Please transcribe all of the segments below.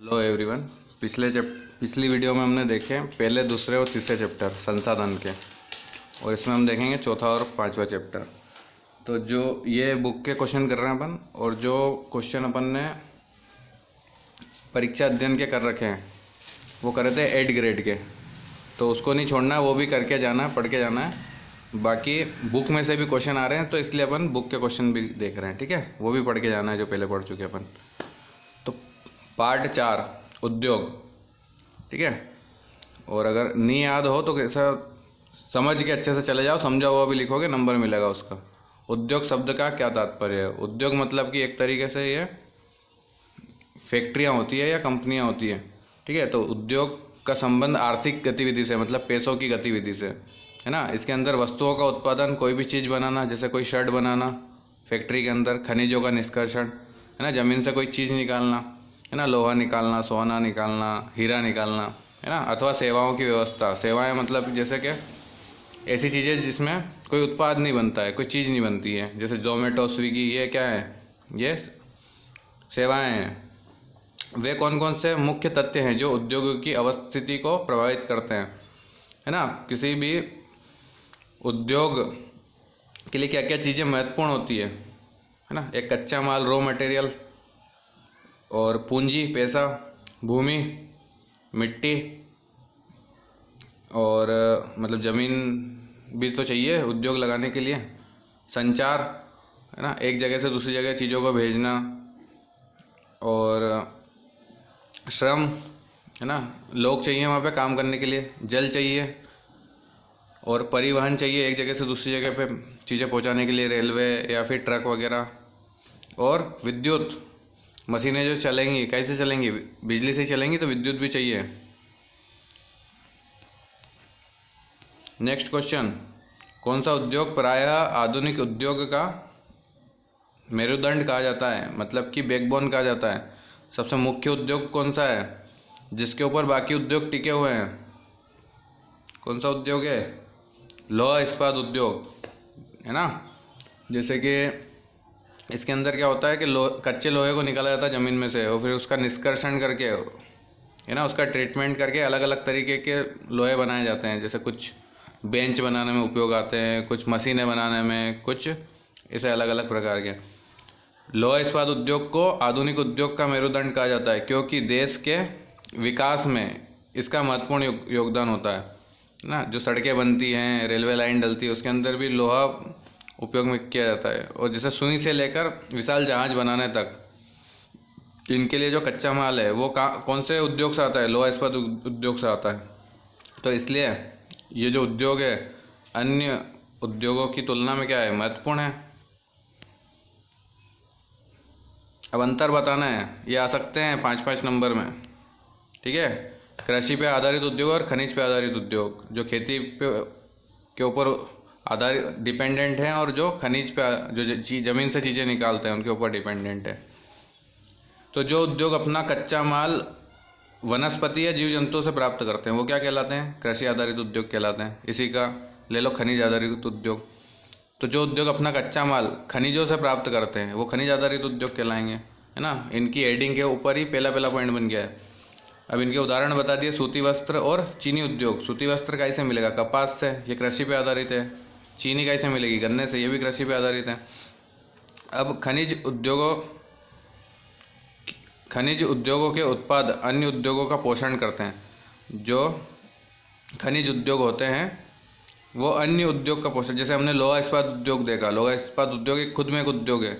Hello everyone. पिछली video में हमने देखे पहले, दूसरे और तीसरे चैप्टर संसाधन के, और इसमें हम देखेंगे चौथा और पांचवा चैप्टर। तो जो ये बुक के क्वेश्चन कर रहे हैं अपन, और जो क्वेश्चन अपन ने परीक्षा अध्ययन के कर रखे हैं वो करे थे 8 ग्रेड के, तो उसको नहीं छोड़ना है, वो भी करके जाना है, पढ़ के जाना है। बाकी बुक में से भी क्वेश्चन आ रहे हैं, तो इसलिए अपन बुक के क्वेश्चन भी देख रहे हैं, ठीक है। वो भी पढ़ के जाना है जो पहले पढ़ चुके अपन। तो पार्ट 4 उद्योग, ठीक है। और अगर नहीं याद हो तो कैसा समझ के अच्छे से चले जाओ, समझा हुआ भी लिखोगे, नंबर मिलेगा उसका। उद्योग शब्द का क्या तात्पर्य है? उद्योग मतलब कि एक तरीके से ये फैक्ट्रियाँ होती है या कंपनियाँ होती है, ठीक है। तो उद्योग का संबंध आर्थिक गतिविधि से, मतलब पैसों की गतिविधि से, है ना। इसके अंदर वस्तुओं का उत्पादन, कोई भी चीज़ बनाना, जैसे कोई शर्ट बनाना फैक्ट्री के अंदर, खनिजों का निष्कर्षण, है ना, ज़मीन से कोई चीज़ निकालना, है ना, लोहा निकालना, सोना निकालना, हीरा निकालना, है ना। अथवा सेवाओं की व्यवस्था, सेवाएं मतलब जैसे कि ऐसी चीज़ें जिसमें कोई उत्पाद नहीं बनता है, कोई चीज़ नहीं बनती है, जैसे जोमेटो, स्विगी, ये क्या है? ये सेवाएं हैं। वे कौन कौन से मुख्य तथ्य हैं जो उद्योग की अवस्थिति को प्रभावित करते हैं, है ना। किसी भी उद्योग के लिए क्या क्या चीज़ें महत्वपूर्ण होती है ना। एक कच्चा माल, रॉ मटेरियल, और पूंजी, पैसा, भूमि, मिट्टी, और मतलब ज़मीन भी तो चाहिए उद्योग लगाने के लिए। संचार, है ना, एक जगह से दूसरी जगह चीज़ों को भेजना। और श्रम, है ना, लोग चाहिए वहाँ पे काम करने के लिए। जल चाहिए, और परिवहन चाहिए, एक जगह से दूसरी जगह पे चीज़ें पहुँचाने के लिए, रेलवे या फिर ट्रक वगैरह। और विद्युत, मशीनें जो चलेंगी कैसे चलेंगी? बिजली से चलेंगी, तो विद्युत भी चाहिए। नेक्स्ट क्वेश्चन, कौन सा उद्योग प्रायः आधुनिक उद्योग का मेरुदंड कहा जाता है, मतलब कि बैकबोन कहा जाता है? सबसे मुख्य उद्योग कौन सा है जिसके ऊपर बाकी उद्योग टिके हुए हैं? कौन सा उद्योग है? लोहा इस्पात उद्योग, है ना। जैसे कि इसके अंदर क्या होता है कि कच्चे लोहे को निकाला जाता है ज़मीन में से, और फिर उसका निष्कर्षण करके, है ना, उसका ट्रीटमेंट करके अलग अलग तरीके के लोहे बनाए जाते हैं। जैसे कुछ बेंच बनाने में उपयोग आते हैं, कुछ मशीनें बनाने में, कुछ ऐसे अलग अलग प्रकार के। लोहा इस्पात उद्योग को आधुनिक उद्योग का मेरुदंड कहा जाता है, क्योंकि देश के विकास में इसका महत्वपूर्ण योगदान होता है ना। जो सड़कें बनती हैं, रेलवे लाइन डलती है, उसके अंदर भी लोहा उपयोग में किया जाता है। और जैसे सुई से लेकर विशाल जहाज बनाने तक, इनके लिए जो कच्चा माल है वो कौन से उद्योग से आता है? लोहा इस्पात उद्योग से आता है। तो इसलिए ये जो उद्योग है अन्य उद्योगों की तुलना में क्या है? महत्वपूर्ण है। अब अंतर बताना है, ये आ सकते हैं 5-5 नंबर में, ठीक है। कृषि पे आधारित उद्योग और खनिज पे आधारित उद्योग, जो खेती पे के ऊपर आधारित डिपेंडेंट हैं, और जो खनिज पे जो ज़मीन से चीज़ें निकालते हैं उनके ऊपर डिपेंडेंट है। तो जो उद्योग अपना कच्चा माल वनस्पति या जीव जंतुओं से प्राप्त करते हैं वो क्या कहलाते हैं? कृषि आधारित उद्योग कहलाते हैं। इसी का ले लो खनिज आधारित उद्योग। तो जो उद्योग अपना कच्चा माल खनिजों से प्राप्त करते हैं वो खनिज आधारित उद्योग कहलाएंगे, है ना। इनकी हेडिंग के ऊपर ही पहला पहला पॉइंट बन गया है। अब इनके उदाहरण बता दिए, सूती वस्त्र और चीनी उद्योग। सूती वस्त्र कैसे मिलेगा? कपास से, ये कृषि पे आधारित है। चीनी कैसे मिलेगी? गन्ने से, ये भी कृषि पे आधारित है। अब खनिज उद्योगों के उत्पाद अन्य उद्योगों का पोषण करते हैं। जो खनिज उद्योग होते हैं वो अन्य उद्योग का पोषण, जैसे हमने लोहा इस्पात उद्योग देखा, लोहा इस्पात उद्योग एक खुद में एक उद्योग है।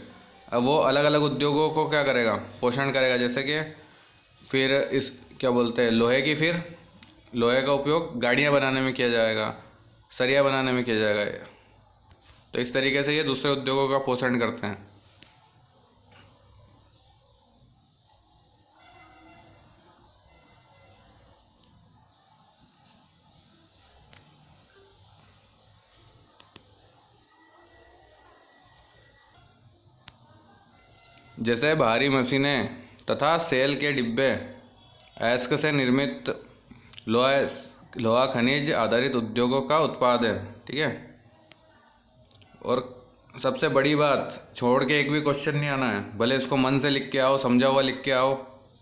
अब वो अलग अलग उद्योगों को क्या करेगा? पोषण करेगा। जैसे कि फिर इस क्या बोलते हैं, लोहे की, फिर लोहे का उपयोग गाड़ियाँ बनाने में किया जाएगा, सरिया बनाने में किया जाएगा। तो इस तरीके से ये दूसरे उद्योगों का पोषण करते हैं। जैसे भारी मशीनें तथा सेल के डिब्बे अयस्क से निर्मित लोहा खनिज आधारित उद्योगों का उत्पाद है, ठीक है। और सबसे बड़ी बात, छोड़ के एक भी क्वेश्चन नहीं आना है, भले इसको मन से लिख के आओ, समझा हुआ लिख के आओ,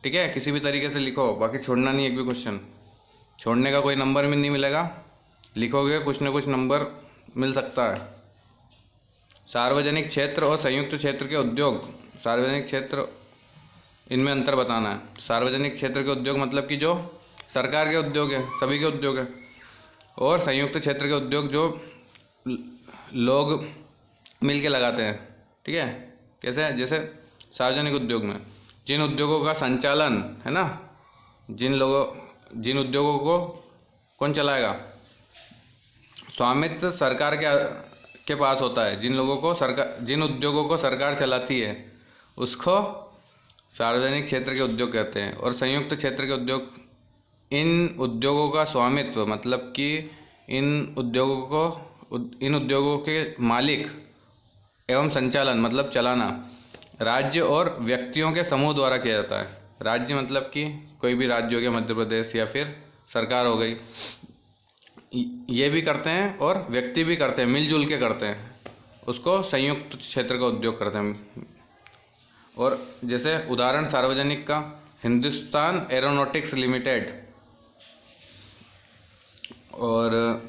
ठीक है, किसी भी तरीके से लिखो, बाकी छोड़ना नहीं एक भी क्वेश्चन, छोड़ने का कोई नंबर भी नहीं मिलेगा, लिखोगे कुछ ना कुछ नंबर मिल सकता है। सार्वजनिक क्षेत्र और संयुक्त क्षेत्र के उद्योग, सार्वजनिक क्षेत्र, इनमें अंतर बताना है। सार्वजनिक क्षेत्र के उद्योग मतलब कि जो सरकार के उद्योग हैं, सभी के उद्योग हैं, और संयुक्त क्षेत्र के उद्योग जो लोग मिल के लगाते हैं। ठीक है, कैसे? जैसे सार्वजनिक उद्योग में जिन उद्योगों का संचालन है ना, जिन उद्योगों को कौन चलाएगा? स्वामित्व सरकार के पास होता है। जिन उद्योगों को सरकार चलाती है उसको सार्वजनिक क्षेत्र के उद्योग कहते हैं। और संयुक्त क्षेत्र के उद्योग, इन उद्योगों का स्वामित्व मतलब कि इन उद्योगों के मालिक एवं संचालन मतलब चलाना राज्य और व्यक्तियों के समूह द्वारा किया जाता है। राज्य मतलब कि कोई भी राज्य हो गया, मध्य प्रदेश, या फिर सरकार हो गई, ये भी करते हैं और व्यक्ति भी करते हैं, मिलजुल के करते हैं, उसको संयुक्त क्षेत्र का उद्योग करते हैं। और जैसे उदाहरण सार्वजनिक का हिंदुस्तान एरोनॉटिक्स लिमिटेड, और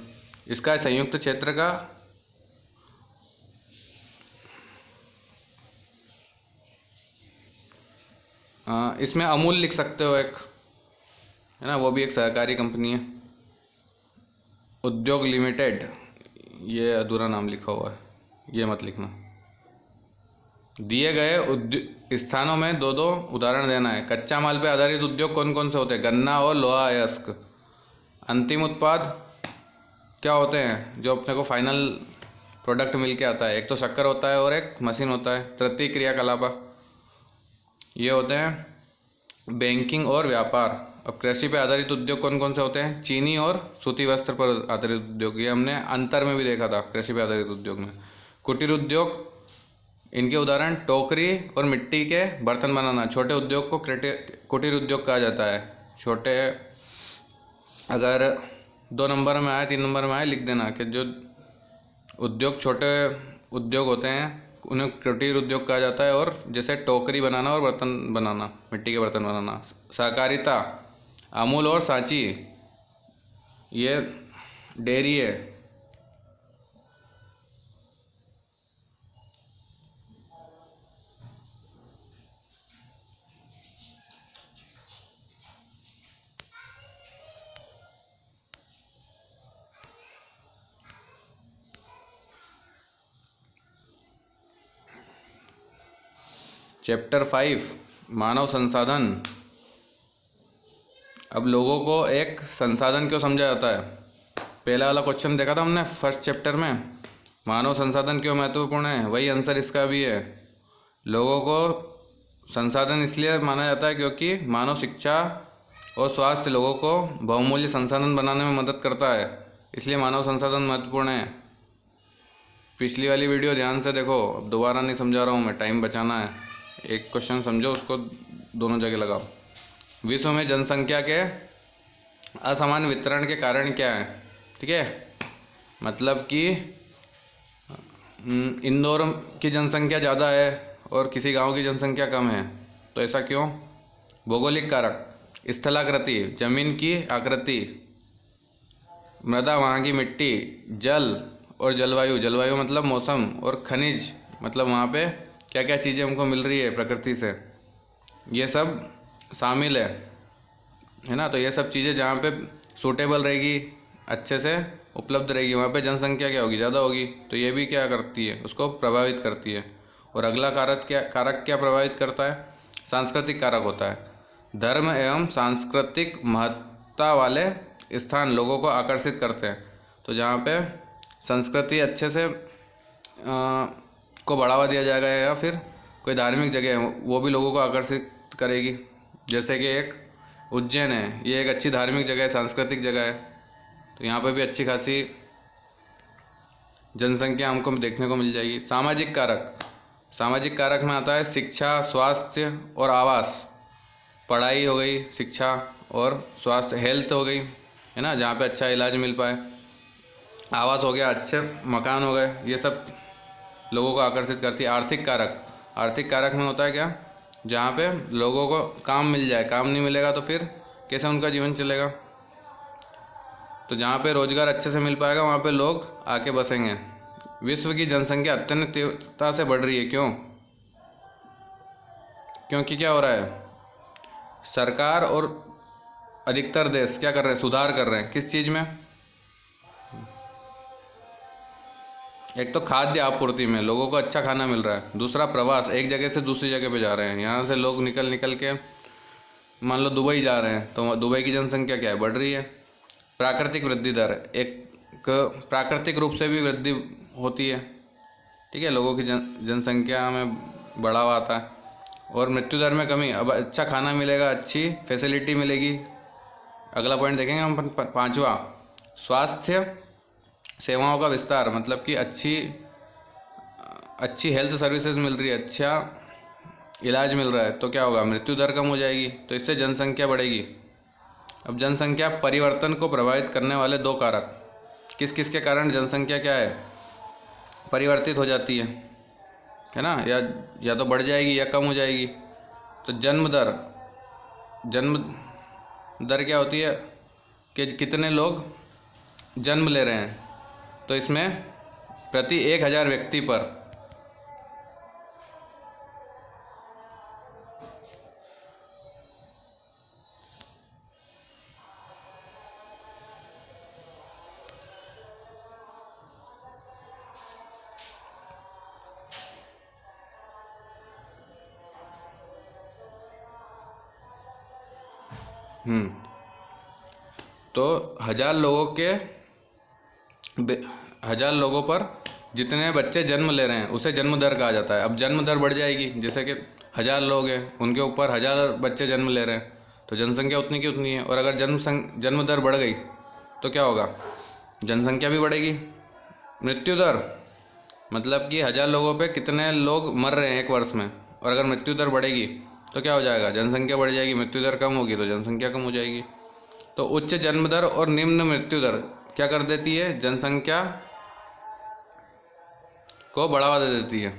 इसका संयुक्त क्षेत्र का इसमें अमूल लिख सकते हो, एक है ना, वो भी एक सहकारी कंपनी है। उद्योग लिमिटेड, ये अधूरा नाम लिखा हुआ है, ये मत लिखना। दिए गए स्थानों में दो दो उदाहरण देना है। कच्चा माल पे आधारित उद्योग कौन कौन से होते हैं? गन्ना और लोहा अयस्क। अंतिम उत्पाद क्या होते हैं जो अपने को फाइनल प्रोडक्ट मिल के आता है? एक तो शक्कर होता है और एक मशीन होता है। तृतीय क्रियाकलाप, ये होते हैं बैंकिंग और व्यापार। अब कृषि पे आधारित उद्योग कौन कौन से होते हैं? चीनी और सूती वस्त्र पर आधारित उद्योग, ये हमने अंतर में भी देखा था कृषि पे आधारित उद्योग में। कुटीर उद्योग, इनके उदाहरण टोकरी और मिट्टी के बर्तन बनाना। छोटे उद्योग को कुटीर उद्योग कहा जाता है। छोटे, अगर 2 नंबर में आए 3 नंबर में आए लिख देना कि जो उद्योग छोटे उद्योग होते हैं उन्हें कुटीर उद्योग कहा जाता है। और जैसे टोकरी बनाना और बर्तन बनाना, मिट्टी के बर्तन बनाना। सहकारिता, अमूल और सांची, ये डेयरी है। चैप्टर 5 मानव संसाधन। अब लोगों को एक संसाधन क्यों समझा जाता है? पहला वाला क्वेश्चन देखा था हमने फर्स्ट चैप्टर में, मानव संसाधन क्यों महत्वपूर्ण है, वही आंसर इसका भी है। लोगों को संसाधन इसलिए माना जाता है क्योंकि मानव शिक्षा और स्वास्थ्य लोगों को बहुमूल्य संसाधन बनाने में मदद करता है, इसलिए मानव संसाधन महत्वपूर्ण है। पिछली वाली वीडियो ध्यान से देखो, अब दोबारा नहीं समझा रहा हूँ मैं, टाइम बचाना है। एक क्वेश्चन समझो, उसको दोनों जगह लगाओ। विश्व में जनसंख्या के असमान वितरण के कारण क्या है? ठीक है, मतलब कि इंदौर की जनसंख्या ज़्यादा है और किसी गांव की जनसंख्या कम है, तो ऐसा क्यों? भौगोलिक कारक, स्थलाकृति, जमीन की आकृति, मृदा वहाँ की मिट्टी, जल और जलवायु, जलवायु मतलब मौसम, और खनिज मतलब वहाँ पे क्या क्या चीज़ें हमको मिल रही है प्रकृति से, ये सब शामिल है ना। तो ये सब चीज़ें जहाँ पे सूटेबल रहेगी, अच्छे से उपलब्ध रहेगी, वहाँ पे जनसंख्या क्या होगी? ज़्यादा होगी। तो ये भी क्या करती है? उसको प्रभावित करती है। और अगला कारक क्या प्रभावित करता है? सांस्कृतिक कारक होता है। धर्म एवं सांस्कृतिक महत्ता वाले स्थान लोगों को आकर्षित करते हैं। तो जहाँ पे संस्कृति अच्छे से को बढ़ावा दिया जाएगा, या फिर कोई धार्मिक जगह है वो भी लोगों को आकर्षित करेगी। जैसे कि एक उज्जैन है, ये एक अच्छी धार्मिक जगह है, सांस्कृतिक जगह है, तो यहाँ पे भी अच्छी खासी जनसंख्या हमको देखने को मिल जाएगी। सामाजिक कारक, सामाजिक कारक में आता है शिक्षा, स्वास्थ्य और आवास। पढ़ाई हो गई, शिक्षा और स्वास्थ्य, हेल्थ हो गई, है ना, जहाँ पे अच्छा इलाज मिल पाए। आवास हो गया, अच्छे मकान हो गए, ये सब लोगों को आकर्षित करती है। आर्थिक कारक, आर्थिक कारक में होता है क्या? जहाँ पे लोगों को काम मिल जाए। काम नहीं मिलेगा तो फिर कैसे उनका जीवन चलेगा। तो जहाँ पे रोजगार अच्छे से मिल पाएगा वहाँ पे लोग आके बसेंगे। विश्व की जनसंख्या अत्यंत तीव्रता से बढ़ रही है। क्यों? क्योंकि क्या हो रहा है, सरकार और अधिकतर देश क्या कर रहे हैं, सुधार कर रहे हैं। किस चीज़ में? एक तो खाद्य आपूर्ति में, लोगों को अच्छा खाना मिल रहा है। दूसरा प्रवास, एक जगह से दूसरी जगह पे जा रहे हैं। यहाँ से लोग निकल निकल के मान लो दुबई जा रहे हैं, तो दुबई की जनसंख्या क्या है, बढ़ रही है। प्राकृतिक वृद्धि दर, एक प्राकृतिक रूप से भी वृद्धि होती है, ठीक है, लोगों की जनसंख्या में बढ़ावा आता है। और मृत्यु दर में कमी, अब अच्छा खाना मिलेगा, अच्छी फैसिलिटी मिलेगी। अगला पॉइंट देखेंगे हम, पांचवा, स्वास्थ्य सेवाओं का विस्तार, मतलब कि अच्छी हेल्थ सर्विसेज मिल रही है, अच्छा इलाज मिल रहा है, तो क्या होगा, मृत्यु दर कम हो जाएगी, तो इससे जनसंख्या बढ़ेगी। अब जनसंख्या परिवर्तन को प्रभावित करने वाले दो कारक, किस किस के कारण जनसंख्या क्या है, परिवर्तित हो जाती है ना, या तो बढ़ जाएगी या कम हो जाएगी। तो जन्म दर क्या होती है कि कितने लोग जन्म ले रहे हैं, तो इसमें प्रति 1000 व्यक्ति पर तो 1000 लोगों पर जितने बच्चे जन्म ले रहे हैं उसे जन्म दर कहा जाता है। अब जन्म दर बढ़ जाएगी, जैसे कि 1000 लोग हैं, उनके ऊपर 1000 बच्चे जन्म ले रहे हैं, तो जनसंख्या उतनी की उतनी है। और अगर जन्म दर बढ़ गई तो क्या होगा, जनसंख्या भी बढ़ेगी। मृत्यु दर, मतलब कि 1000 लोगों पे कितने लोग मर रहे हैं एक वर्ष में, और अगर मृत्यु दर बढ़ेगी तो क्या हो जाएगा, जनसंख्या बढ़ जाएगी, मृत्यु दर कम होगी तो जनसंख्या कम हो जाएगी। तो उच्च जन्म दर और निम्न मृत्यु दर क्या कर देती है, जनसंख्या को बढ़ावा दे देती है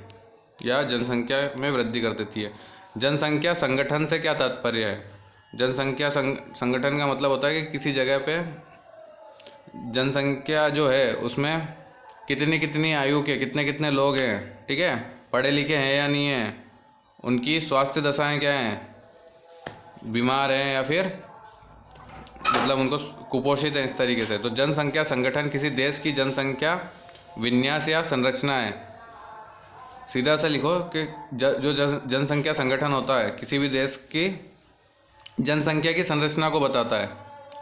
या जनसंख्या में वृद्धि कर देती है। जनसंख्या संगठन से क्या तात्पर्य है, जनसंख्या संगठन का मतलब होता है कि किसी जगह पे जनसंख्या जो है उसमें कितनी कितनी आयु के कितने कितने लोग हैं, ठीक है, पढ़े लिखे हैं या नहीं हैं, उनकी स्वास्थ्य दशाएं क्या हैं, बीमार हैं या फिर मतलब उनको कुपोषित है, इस तरीके से। तो जनसंख्या संगठन किसी देश की जनसंख्या विन्यास या संरचना है। सीधा सा लिखो कि जो जनसंख्या संगठन होता है किसी भी देश की जनसंख्या की संरचना को बताता है,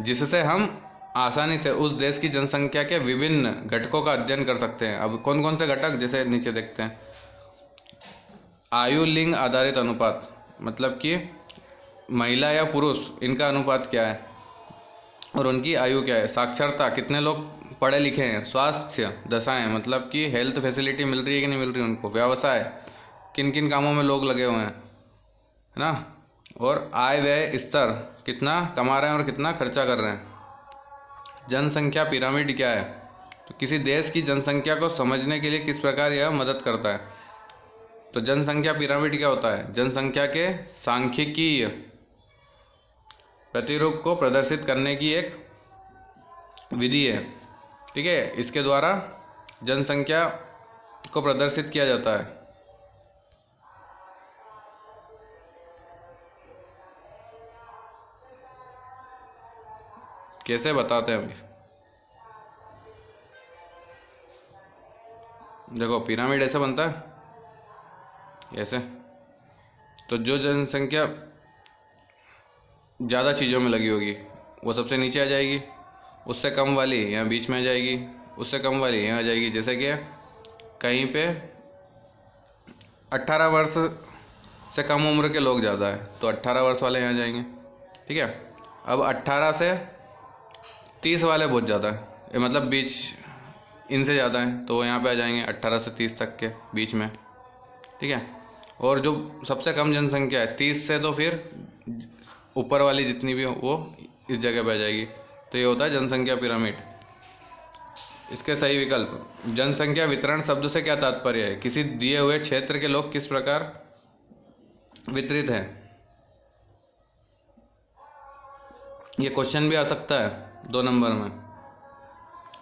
जिससे हम आसानी से उस देश की जनसंख्या के विभिन्न घटकों का अध्ययन कर सकते हैं। अब कौन कौन से घटक, जैसे नीचे देखते हैं, आयु लिंग आधारित अनुपात, मतलब कि महिला या पुरुष इनका अनुपात क्या है और उनकी आयु क्या है। साक्षरता, कितने लोग पढ़े लिखे हैं। स्वास्थ्य दशाएं, मतलब कि हेल्थ फैसिलिटी मिल रही है कि नहीं मिल रही उनको। व्यवसाय, किन किन कामों में लोग लगे हुए हैं, है ना। और आय व्यय स्तर, कितना कमा रहे हैं और कितना खर्चा कर रहे हैं। जनसंख्या पिरामिड क्या है, तो किसी देश की जनसंख्या को समझने के लिए किस प्रकार यह मदद करता है। तो जनसंख्या पिरामिड क्या होता है, जनसंख्या के सांख्यिकीय प्रतिरूप को प्रदर्शित करने की एक विधि है, ठीक है। इसके द्वारा जनसंख्या को प्रदर्शित किया जाता है। कैसे बताते हैं अभी, देखो पिरामिड ऐसे बनता है, ऐसे। तो जो जनसंख्या ज़्यादा चीज़ों में लगी होगी वो सबसे नीचे आ जाएगी, उससे कम वाली यहाँ बीच में आ जाएगी, उससे कम वाली यहाँ आ जाएगी। जैसे कि कहीं पे 18 वर्ष से कम उम्र के लोग ज़्यादा है तो 18 वर्ष वाले यहाँ जाएंगे, ठीक है। अब 18 से 30 वाले बहुत ज़्यादा है, मतलब बीच इनसे ज़्यादा है तो वो यहाँ पे आ जाएंगे 18 से 30 तक के बीच में, ठीक है। और जो सबसे कम जनसंख्या है 30 से तो फिर ऊपर वाली जितनी भी हो वो इस जगह पे आ जाएगी। तो ये होता है जनसंख्या पिरामिड। इसके सही विकल्प, जनसंख्या वितरण शब्द से क्या तात्पर्य है, किसी दिए हुए क्षेत्र के लोग किस प्रकार वितरित है? ये क्वेश्चन भी आ सकता है 2 नंबर में।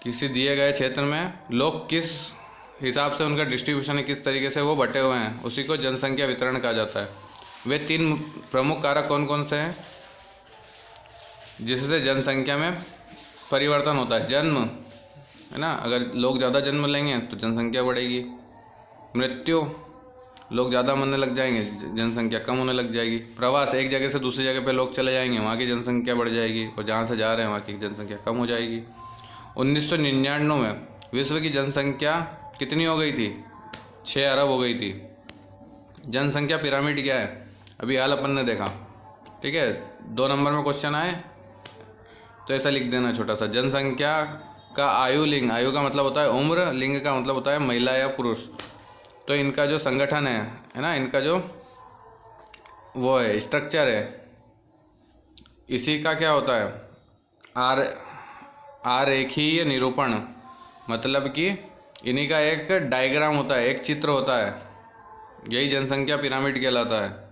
किसी दिए गए क्षेत्र में लोग किस हिसाब से उनका डिस्ट्रीब्यूशन है, किस तरीके से वो बटे हुए हैं, उसी को जनसंख्या वितरण कहा जाता है। वे 3 प्रमुख कारक कौन कौन से हैं जिससे जनसंख्या में परिवर्तन होता है? जन्म, है ना, अगर लोग ज़्यादा जन्म लेंगे तो जनसंख्या बढ़ेगी। मृत्यु, लोग ज़्यादा मरने लग जाएंगे, जनसंख्या कम होने लग जाएगी। प्रवास, एक जगह से दूसरी जगह पे लोग चले जाएंगे, वहाँ की जनसंख्या बढ़ जाएगी, और जहाँ से जा रहे हैं वहाँ की जनसंख्या कम हो जाएगी। 1999 में विश्व की जनसंख्या कितनी हो गई थी? 6 अरब हो गई थी। जनसंख्या पिरामिड क्या है? अभी हाल अपन ने देखा, ठीक है। 2 नंबर में क्वेश्चन आए तो ऐसा लिख देना छोटा सा, जनसंख्या का आयु लिंग, आयु का मतलब होता है उम्र, लिंग का मतलब होता है महिला या पुरुष। तो इनका जो संगठन है ना, इनका जो वो है स्ट्रक्चर है, इसी का क्या होता है? आरेखीय निरूपण, मतलब कि इन्हीं का एक डायग्राम होता है, एक चित्र होता है, यही जनसंख्या पिरामिड कहलाता है।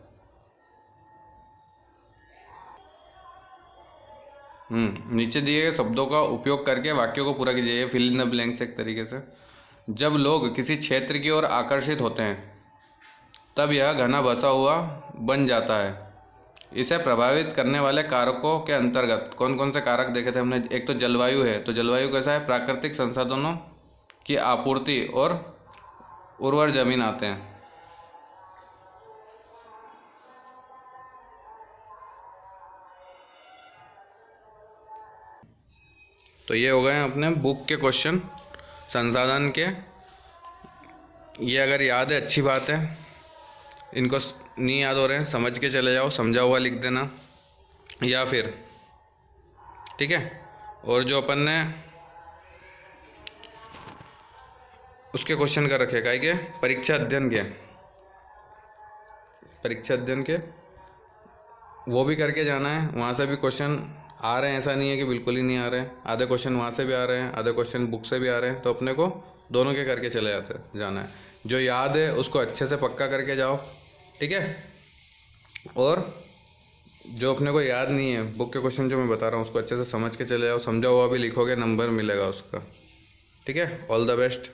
नीचे दिए गए शब्दों का उपयोग करके वाक्यों को पूरा कीजिए। ये फिल इन द ब्लैंक्स एक तरीके से। जब लोग किसी क्षेत्र की ओर आकर्षित होते हैं तब यह घना बसा हुआ बन जाता है। इसे प्रभावित करने वाले कारकों के अंतर्गत कौन कौन से कारक देखे थे हमने? एक तो जलवायु है, तो जलवायु कैसा है? प्राकृतिक संसाधनों की आपूर्ति और उर्वर जमीन आते हैं। तो ये हो गए अपने बुक के क्वेश्चन, संसाधन के। ये अगर याद है अच्छी बात है, इनको नहीं याद हो रहे हैं समझ के चले जाओ, समझा हुआ लिख देना या फिर, ठीक है। और जो अपन ने उसके क्वेश्चन कर रखे काय के परीक्षा अध्ययन के वो भी करके जाना है। वहाँ से भी क्वेश्चन आ रहे हैं, ऐसा नहीं है कि बिल्कुल ही नहीं आ रहे हैं। आधे क्वेश्चन वहाँ से भी आ रहे हैं, आधे क्वेश्चन बुक से भी आ रहे हैं, तो अपने को दोनों के करके चले जाना है। जो याद है उसको अच्छे से पक्का करके जाओ, ठीक है। और जो अपने को याद नहीं है, बुक के क्वेश्चन जो मैं बता रहा हूँ उसको अच्छे से समझ के चले जाओ, समझा हुआ भी लिखोगे, नंबर मिलेगा उसका, ठीक है। All the best.